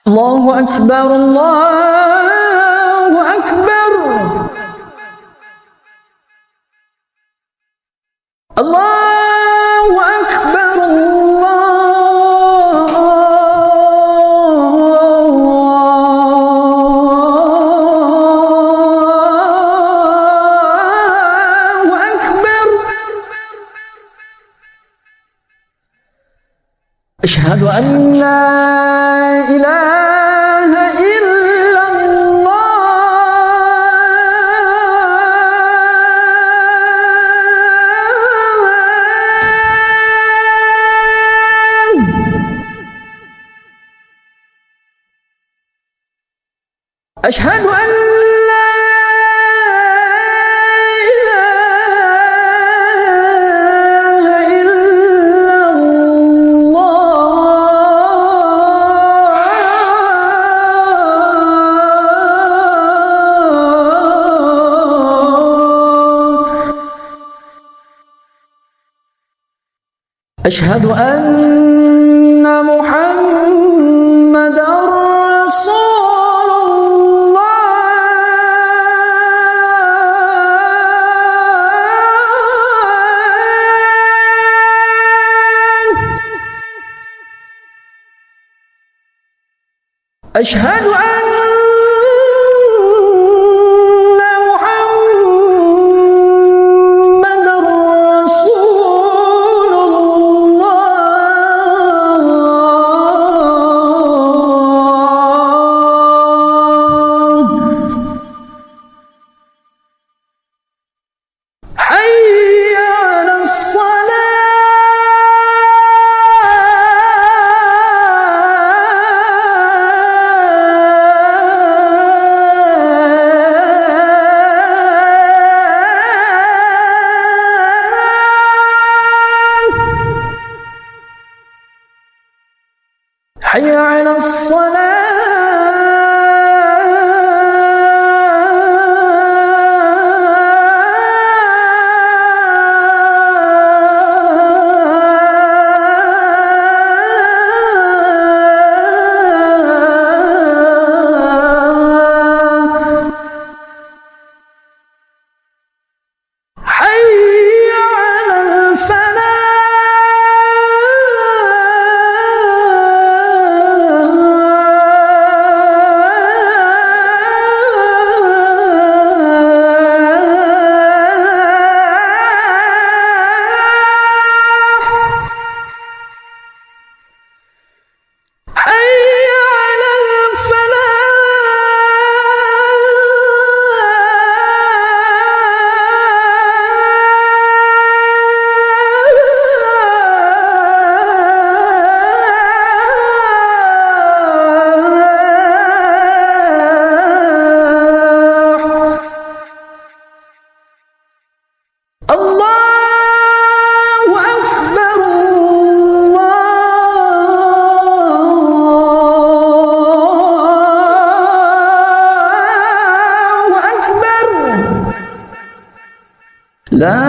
الله أكبر الله أكبر الله أكبر الله أكبر. أشهد أن لا إله إلا الله. أشهد أن لا إله إلا الله. أشهد أن محمدًا رسول الله. أشهد أن محمدًا رسول الله. حي على حي على الصلاة. حي على الله أكبر الله أكبر. لا